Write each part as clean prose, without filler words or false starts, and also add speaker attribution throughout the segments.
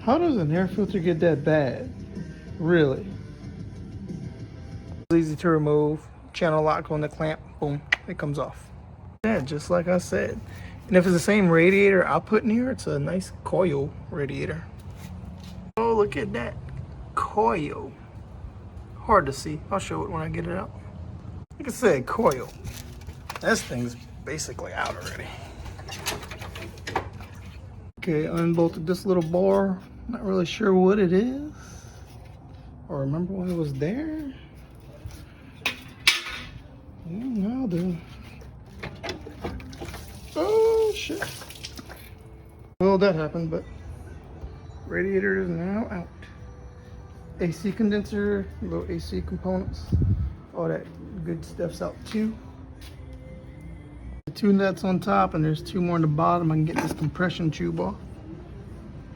Speaker 1: How does an air filter get that bad? Really? It's easy to remove. Channel lock on the clamp. Boom. It comes off. Yeah, just like I said. And if it's the same radiator I put in here, it's a nice coil radiator. Oh, look at that. Coil. Hard to see. I'll show it when I get it out. Like I said, coil. This thing's basically out already. Okay, unbolted this little bar. Not really sure what it is. Or remember when it was there. Yeah, now do. Oh shit. Well, that happened, but radiator is now out. AC condenser, little AC components, all that good stuff's out too. The 2 nuts on top, and there's 2 more on the bottom. I can get this compression tube off.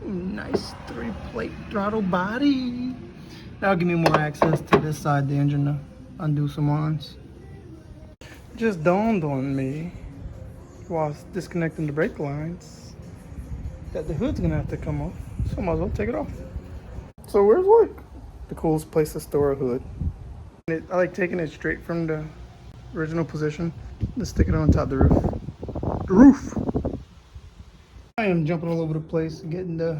Speaker 1: Nice 3-plate throttle body. That'll give me more access to this side of the engine to undo some lines. Just dawned on me while I was disconnecting the brake lines that the hood's gonna have to come off, so I might as well take it off. So where's like the coolest place to store a hood? I like taking it straight from the original position to stick it on top of the roof. The roof! I am jumping all over the place, getting the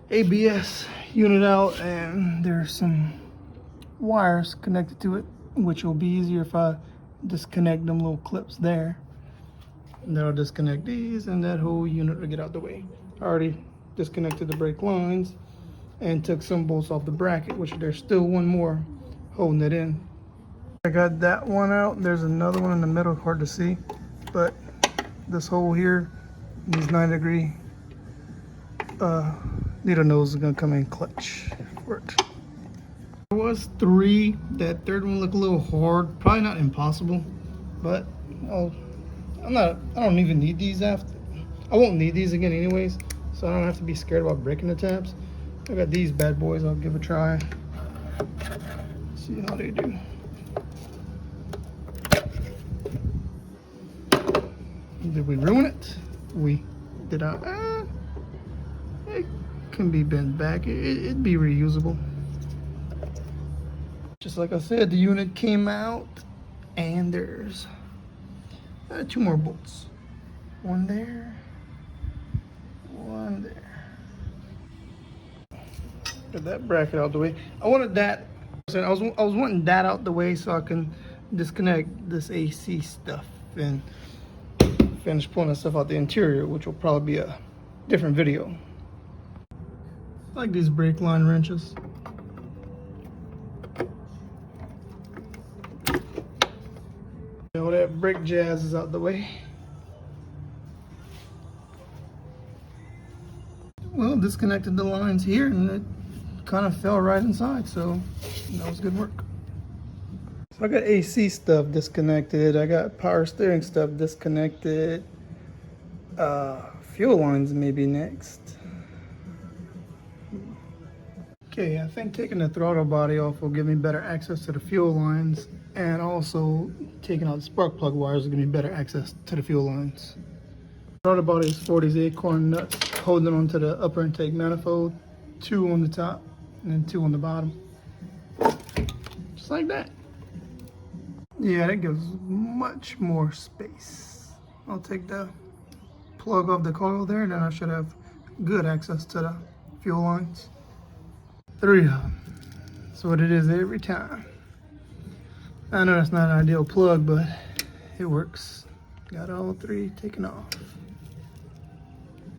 Speaker 1: ABS unit out, and there's some wires connected to it, which will be easier if I disconnect them little clips there. And then I'll disconnect these, and that whole unit will get out the way. I already disconnected the brake lines and took some bolts off the bracket, which there's still one more holding it in. I got that one out. There's another one in the middle, hard to see, but this hole here, these 9-degree needle nose is gonna come in clutch for it. There was 3. That third one looked a little hard, probably not impossible, but I don't even need these after. I won't need these again anyways, so I don't have to be scared about breaking the tabs. I got these bad boys. I'll give a try. See how they do. Did we ruin it? We did. It can be bent back. It'd be reusable. Just like I said, the unit came out, and there's 2 more bolts. 1 there, 1 there. Get that bracket out the way. I wanted that. I was wanting that out the way so I can disconnect this AC stuff and finish pulling that stuff out the interior, which will probably be a different video. I like these brake line wrenches. All that brake jazz is out the way. Well, disconnected the lines here, and it kind of fell right inside, so that was good work. So I got AC stuff disconnected. I got power steering stuff disconnected. Fuel lines maybe next. Okay, I think taking the throttle body off will give me better access to the fuel lines, and also taking out the spark plug wires will give me better access to the fuel lines. Throttle body is 40 acorn nuts holding onto the upper intake manifold, 2 on the top and then 2 on the bottom. Just like that. Yeah, that gives much more space. I'll take the plug off the coil there, then I should have good access to the fuel lines. 3 of them. That's what it is every time. I know that's not an ideal plug, but it works. Got all 3 taken off.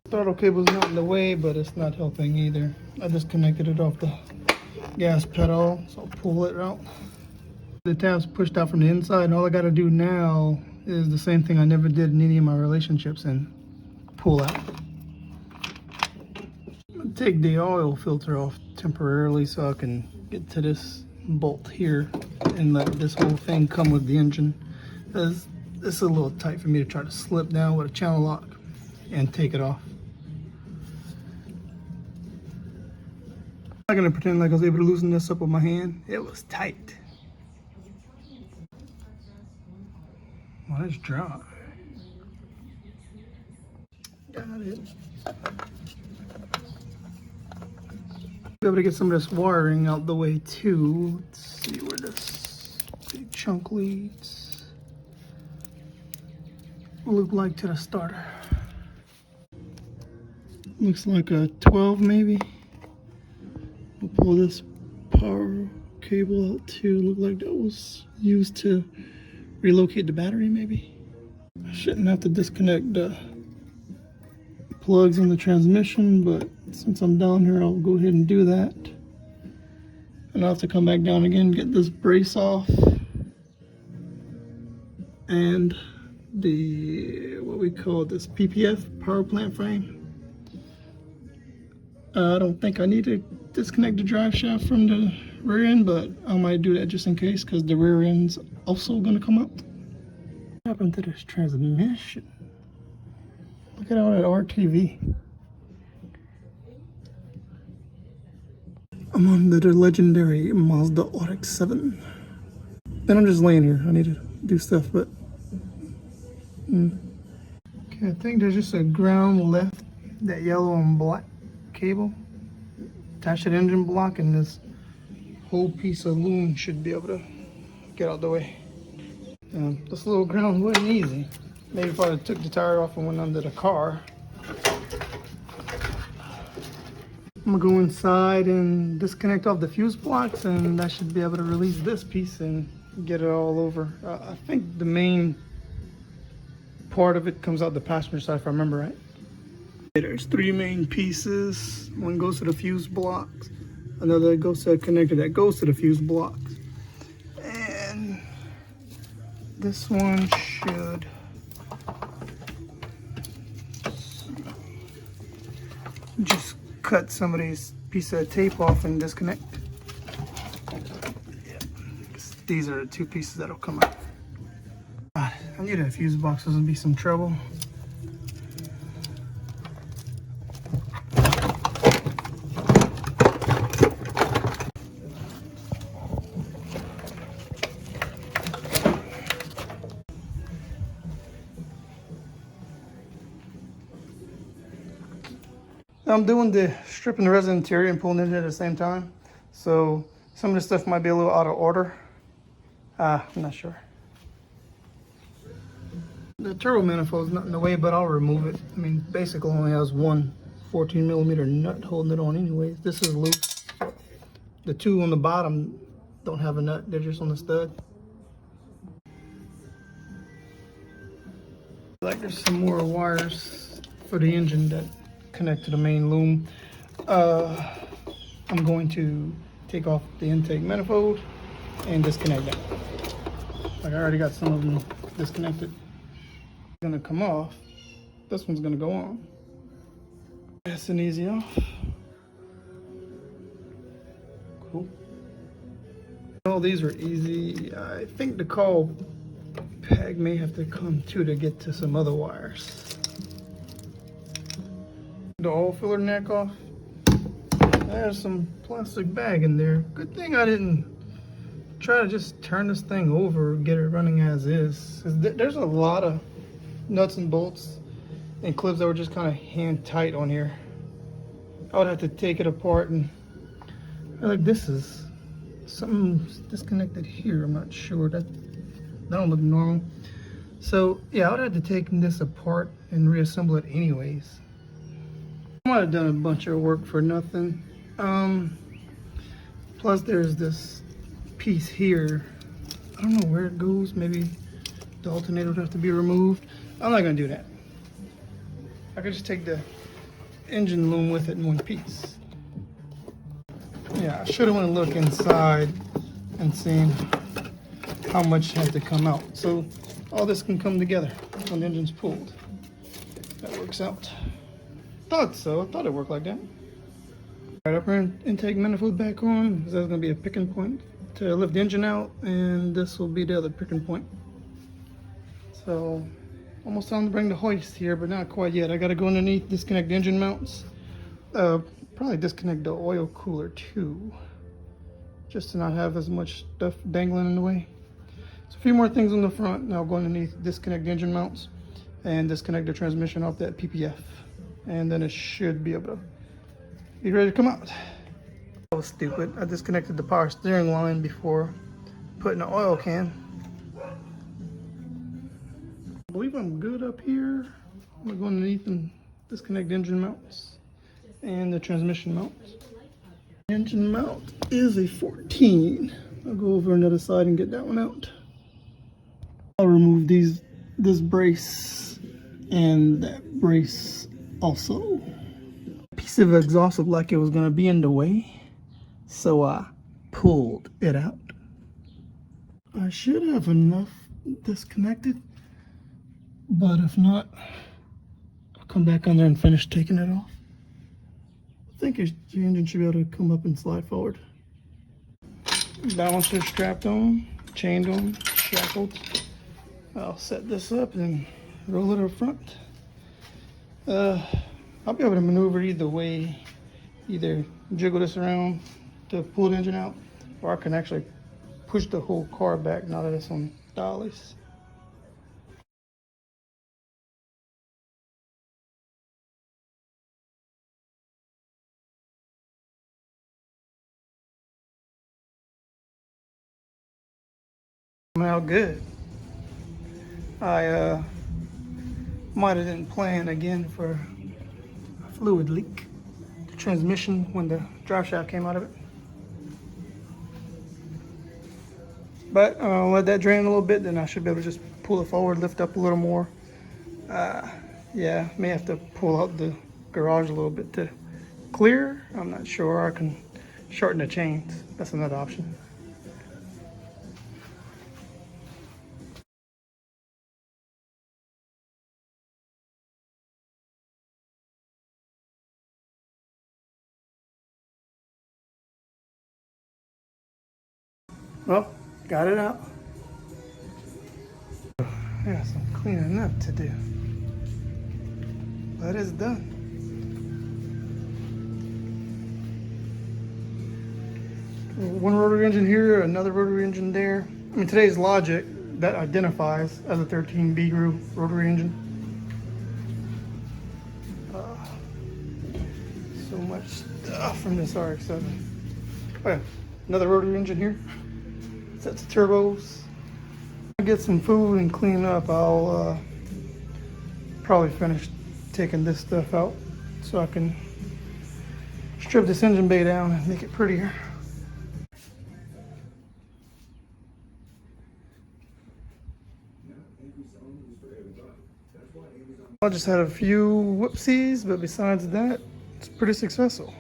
Speaker 1: Throttle cable's not in the way, but it's not helping either. I just connected it off the gas pedal, so I'll pull it out. The tab's pushed out from the inside, and all I gotta do now is the same thing I never did in any of my relationships, and pull out. I'm gonna take the oil filter off temporarily so I can get to this bolt here and let this whole thing come with the engine, because it's a little tight for me to try to slip down with a channel lock and take it off. I'm not gonna pretend like I was able to loosen this up with my hand. It was tight. Well, that's dry. Got it. Be able to get some of this wiring out the way too. Let's see where this big chunk leads. Look like to the starter. Looks like a 12 maybe. We'll pull this power cable out too. Look like that was used to relocate the battery maybe. I shouldn't have to disconnect the plugs in the transmission, but since I'm down here, I'll go ahead and do that. And I'll have to come back down again, get this brace off. And the, what we call this PPF, power plant frame. I don't think I need to disconnect the drive shaft from the rear end, but I might do that just in case, because the rear end's also gonna come up. What happened to this transmission? Look at all that RTV. I'm on the legendary Mazda RX-7. And I'm just laying here. I need to do stuff, but... Okay, I think there's just a ground left, that yellow and black cable. Attach to the engine block, and this whole piece of loom should be able to get out the way. This little ground wasn't easy. Maybe if I took the tire off and went under the car. I'm gonna go inside and disconnect off the fuse blocks, and that should be able to release this piece and get it all over. I think the main part of it comes out the passenger side, if I remember right. There's three main pieces. One goes to the fuse blocks, another goes to a connector that goes to the fuse blocks, and this one should just cut some of these pieces of tape off and disconnect. Yeah. These are the two pieces that'll come out. God, I knew that fuse box was gonna be some trouble. I'm doing the stripping the resin interior and pulling it in at the same time, so some of the stuff might be a little out of order. I'm not sure. The turbo manifold is not in the way, but I'll remove it. I mean, basically only has one 14mm nut holding it on anyways. This is loose. The two on the bottom don't have a nut, they're just on the stud. Like there's some more wires for the engine that connect to the main loom. I'm going to take off the intake manifold and disconnect that. Like I already got some of them disconnected. It's gonna come off. This one's gonna go on. That's an easy off. Cool. All these were easy. I think the cowl peg may have to come too to get to some other wires. The oil filler neck off. There's some plastic bag in there. Good thing I didn't try to just turn this thing over, get it running as is. There's a lot of nuts and bolts and clips that were just kind of hand tight on here. I would have to take it apart, and like this is something disconnected here. I'm not sure. That don't look normal. So yeah, I would have to take this apart and reassemble it anyways. I might have done a bunch of work for nothing. Plus there's this piece here. I don't know where it goes. Maybe the alternator would have to be removed. I'm not gonna do that. I could just take the engine loom with it in one piece. Yeah, I should have went and looked inside and seen how much had to come out. So all this can come together when the engine's pulled. That works out. Thought so. I thought it worked like that. Right, upper intake manifold back on. That's going to be a picking point to lift the engine out, and this will be the other picking point. So almost time to bring the hoist here, but not quite yet. I got to go underneath, disconnect the engine mounts. Probably disconnect the oil cooler too, just to not have as much stuff dangling in the way. So a few more things on the front. Now go underneath, disconnect the engine mounts, and disconnect the transmission off that PPF. And then it should be able to be ready to come out. That was stupid. I disconnected the power steering line before putting the oil can. I believe I'm good up here. I'm gonna go underneath and disconnect engine mounts and the transmission mounts. Engine mount is a 14. I'll go over another side and get that one out. I'll remove this brace and that brace also. A piece of exhaust looked like it was gonna be in the way, so I pulled it out. I should have enough disconnected, but if not, I'll come back on there and finish taking it off. I think your engine should be able to come up and slide forward. Balancer strapped on, chained on, shackled. I'll set this up and roll it up front. I'll be able to maneuver either way, either jiggle this around to pull the engine out, or I can actually push the whole car back now that it's on dollies. Out good. I might have didn't plan again for a fluid leak. The transmission when the drive shaft came out of it. But let that drain a little bit, then I should be able to just pull it forward, lift up a little more. Yeah, may have to pull out the garage a little bit to clear. I'm not sure. I can shorten the chains. That's another option. Well, got it out. I got some cleaning up to do, but it's done. One rotary engine here, another rotary engine there. I mean, today's logic that identifies as a 13 b-rew rotary engine. So much stuff from this RX-7. Oh yeah, another rotary engine here. Sets of turbos. I'll get some food and clean up. I'll probably finish taking this stuff out so I can strip this engine bay down and make it prettier. I just had a few whoopsies, but besides that, it's pretty successful.